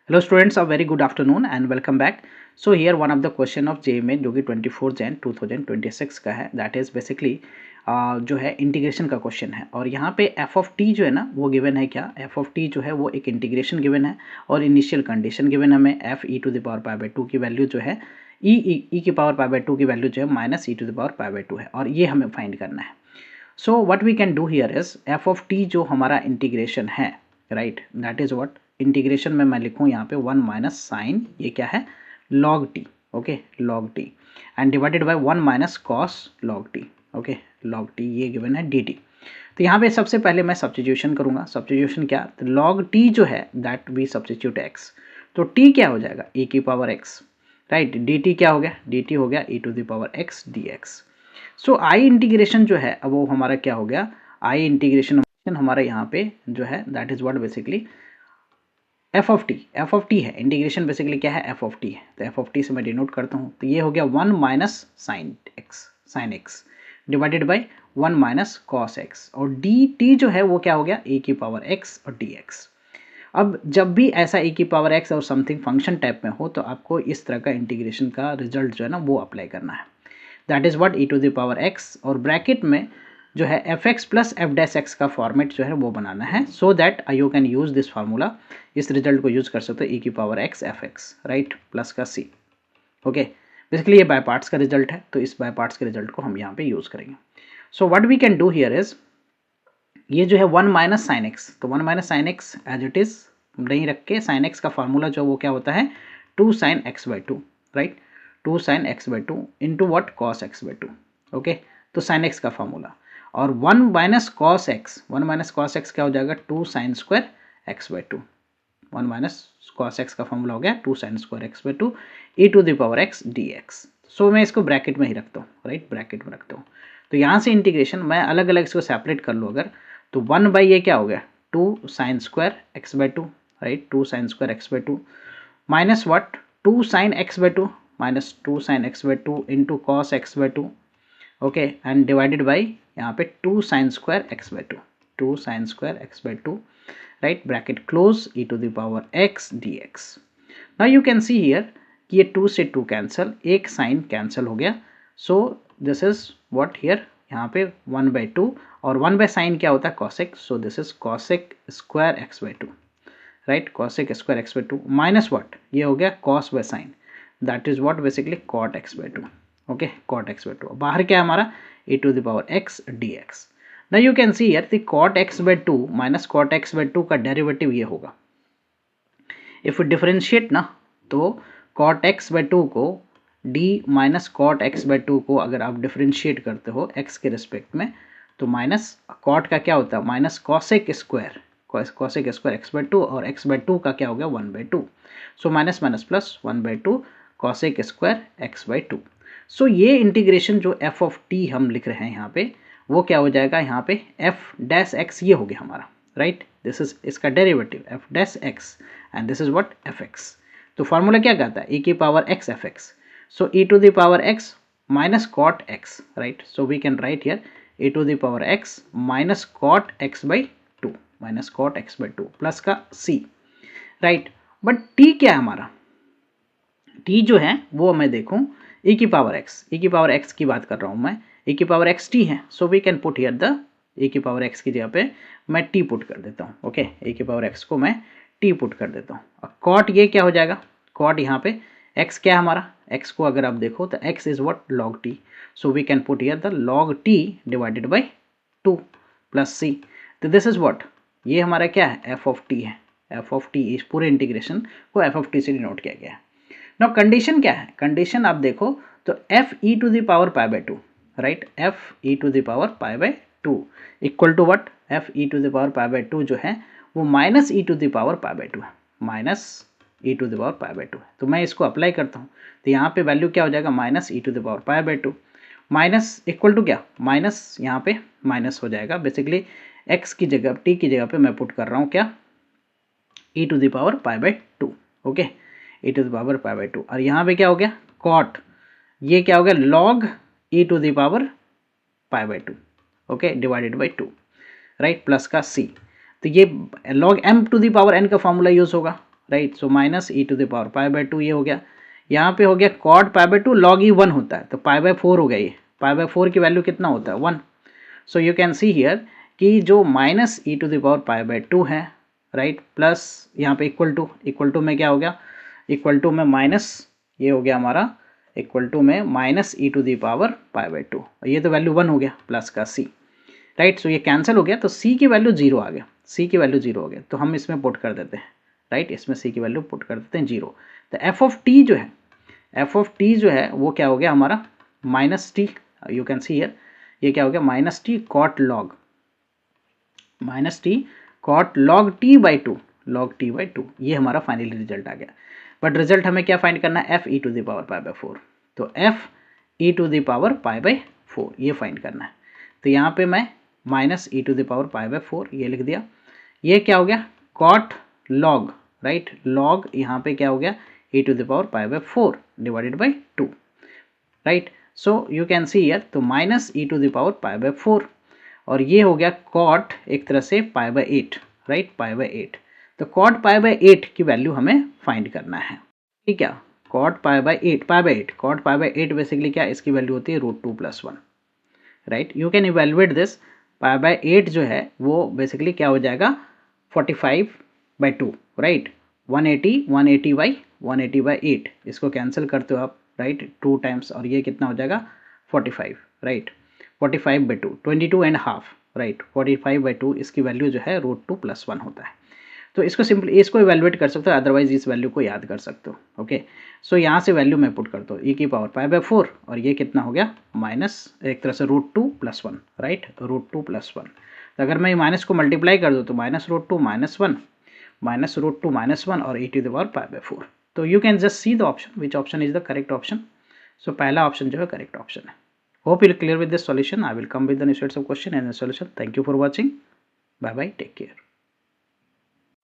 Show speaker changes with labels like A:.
A: Hello students, a very good afternoon and welcome back. So here one of the question of JMA जो कि 24 जैन 2026 का है, that is basically जो है integration का क्वेश्चन है। और यहाँ पे एफ ऑफ टी जो है ना वो गिवन है क्या, एफ ऑफ टी जो है वो एक इंटीग्रेशन गिवन है और इनिशियल कंडीशन गिवन है हमें F E to the power pi by two की वैल्यू जो है ई की पावर पाई बाई टू की वैल्यू जो है minus E to the power pi by two है और ये हमें फाइंड करना है। So what we can do here is F of T जो हमारा इंटीग्रेशन है, right, that is what integration में मैं लिखूँ यहाँ पे वन माइनस साइन, ये क्या है, log T, okay, log T and divided by one minus cos log T, okay, log T ये गिवन है डी टी। तो यहाँ पे सबसे पहले मैं सब्स्टिट्यूशन करूँगा। सब्स्टिट्यूशन क्या, तो लॉग टी जो है दैट वी सब्स्टिट्यूट एक्स, तो टी क्या हो जाएगा e की power X, right, D T क्या हो गया, डी टी हो गया e to the power x D x. So I integration जो है अब वो हमारा क्या हो गया, आई इंटीग्रेशन हमारा यहाँ पे जो है that is what basically F of T है। इंटीग्रेशन बेसिकली क्या है, एफ ऑफ टी है, तो एफ ऑफ टी से मैं डिनोट करता हूँ, तो ये हो गया one minus sine x divided by one minus cos x और डी टी जो है वो क्या हो गया e की पावर एक्स और डी एक्स। अब जब भी ऐसा e की पावर एक्स और समथिंग फंक्शन टाइप में हो तो आपको इस तरह का इंटीग्रेशन का रिजल्ट जो है ना वो अप्लाई करना है, that is what e to the power x और ब्रैकेट में जो है f x plus f dash x का फॉर्मेट जो है वो बनाना है, so that you can use this formula, इस रिजल्ट को यूज कर सकते हो e की power x f x, right, plus का सी, ओके। बेसिकली ये बाय पार्ट्स का रिजल्ट है, तो इस बाय पार्ट्स के रिजल्ट को हम यहाँ पे यूज करेंगे। So what we can do here is, ये जो है वन माइनस साइन एक्स, तो one minus sine x as it is नहीं रख के साइन एक्स का फार्मूला जो वो क्या होता है two sine x by two, right, two sine x by two into what cos x by two, okay, तो साइन एक्स का फार्मूला और वन माइनस कॉस एक्स क्या हो जाएगा two sine square x by two, one minus cos x का formula हो गया two sine square x by two e to the power x D x. So मैं इसको ब्रैकेट में ही रखता हूँ, राइट, ब्रैकेट में रखता हूँ। तो यहाँ से इंटीग्रेशन मैं अलग अलग इसको सेपरेट कर लूँ अगर, तो वन बाई ये क्या हो गया two sine square x by two, right, two sine square x by two minus what two sine x by two minus two sine x by two into cos x by two, okay, and divided by यहाँ पे two sine square x by two, two sine square x by two, right, bracket close e to the power x D x. Now you can see here कि ये to से two cancel, एक sine cancel हो गया, so this is what here यहाँ पे one by two और one by sine क्या होता है cosec, so this is cosec square x by two, right, cosec square x by two minus what ये हो गया cos by sine, that is what basically cot x by two, okay, cot x by two. बाहर क्या है हमारा e to the power x dx। Now you can see here the cot x by 2 minus cot x by 2 का derivative ये होगा, if differentiate ना तो cot x by 2 को d minus cot x by 2 को अगर आप डिफरेंशिएट करते हो x के रिस्पेक्ट में तो माइनस cot का क्या होता है minus cosec square x by 2 और x by 2 का क्या हो गया 1 by 2, so minus minus plus 1 by 2 cosec square x by 2। सो ये इंटीग्रेशन जो एफ ऑफ टी हम लिख रहे हैं यहाँ पे वो क्या हो जाएगा यहाँ पे एफ डैश एक्स ये हो गया हमारा, राइट, दिस इज इसका derivative f dash x and this is what f x. तो फार्मूला क्या कहता है e की power x f x, so e to the power x minus cot x, right, so we can write here e to the power x minus cot x by two, minus cot x by two plus का c, right. But t क्या है हमारा, t जो है वो मैं देखूं e की पावर x की बात कर रहा हूं मैं, e की पावर x t है, so we can put here the e की पावर x की जगह पे मैं t पुट कर देता हूं, ओके, e की पावर x को मैं t पुट कर देता हूं। अब cot ये क्या हो जाएगा, cot यहाँ पे x क्या है हमारा, x को अगर आप देखो तो x is what log t, so we can put here the log t divided by 2 plus c, तो दिस इज व्हाट ये हमारा क्या है f ऑफ t है, f ऑफ t इस पूरे इंटीग्रेशन को f ऑफ t से डिनोट किया गया है। नाउ कंडीशन क्या है, कंडीशन आप देखो तो f E to the power pi by two, right, f E to the power pi by two equal to what f E to the power pi by two जो है वो minus E to the power pi by two है, minus E to the power pi by two है। तो मैं इसको apply करता हूँ तो यहाँ पे वैल्यू क्या हो जाएगा minus E to the power pi by two minus equal to क्या माइनस, यहाँ पे माइनस हो जाएगा, बेसिकली एक्स की जगह टी की जगह पे मैं पुट कर रहा हूँ क्या e to the power pi by two, okay, e to the power pi by two और यहाँ पे क्या हो गया cot ये क्या हो गया log e to the power pi by two, okay, divided by two, right, plus का c, तो ये log m to the power n का फॉर्मूला यूज होगा, right. So minus E to the power pi by 2 ये हो गया। यहाँ पे हो गया cot pi by 2 log e 1 होता है, तो पाई बाय 4 हो गया। ये पाई बाय 4 की वैल्यू कितना होता है 1। So you can see here कि जो minus E to the power pi by 2 है, राइट, प्लस यहाँ पे इक्वल टू में क्या हो गया, इक्वल टू में माइनस ये हो गया हमारा इक्वल टू में minus E to the power pi by 2, ये तो वैल्यू 1 हो गया प्लस का सी, राइट। सो ये कैंसिल हो गया, तो सी की वैल्यू 0 आ गया, सी की वैल्यू 0 हो गया, तो हम इसमें पुट कर देते हैं, राइट, इसमें सी की वैल्यू पुट कर देते हैं 0। तो एफ ऑफ टी जो है, एफ ऑफ टी जो है वो क्या हो गया हमारा minus t, you can see here ये क्या हो गया minus t cot log, minus t cot log t by 2, log t by 2, ये हमारा फाइनली रिजल्ट आ गया। बट रिजल्ट हमें क्या फाइंड करना है, f E to the power pi by 4, तो f E to the power pi by 4 ये find करना है। तो यहाँ पे मैं minus E to the power pi by 4 ये लिख दिया। ये क्या हो गया कॉट लॉग, राइट, लॉग यहाँ पे क्या हो गया e to the power pi by 4 divided by 2, right. So you can see here, तो minus E to the power pi by 4 और ये हो गया कॉट एक तरह से pi by 8, right, pi by 8। तो कॉट पाई बाय 8 की वैल्यू हमें फाइंड करना है, ठीक है। Cot pi by 8, pi by 8, cot pi by 8 basically क्या, इसकी वैल्यू होती है √2 + 1, right. You can evaluate this, pi by 8 जो है वो बेसिकली क्या हो जाएगा 45/2, राइट, 180/8, इसको कैंसिल करते हो आप, राइट, 2 टाइम्स, और ये कितना हो जाएगा 45, राइट, 45/2, 22.5, राइट, 45/2 इसकी वैल्यू जो है √2 + 1 होता है। तो इसको सिंपली इसको इवेलुएट कर सकते हो, अदरवाइज इस वैल्यू को याद कर सकते हो, ओके। सो यहाँ से वैल्यू मैं पुट करता हूँ ई की पावर पाई बाय 4 और ये कितना हो गया माइनस एक तरह से √2 + 1, राइट, √2 + 1। तो अगर मैं माइनस को मल्टीप्लाई कर दूँ तो -√2 -1 -√2 -1 और e to the power pi by 4। तो you can just see the option which option is the correct option. So पहला ऑप्शन जो है करेक्ट ऑप्शन है। Hope you clear with this solution. I will come with the new sets of question and solution. Thank you for watching, bye bye, take care.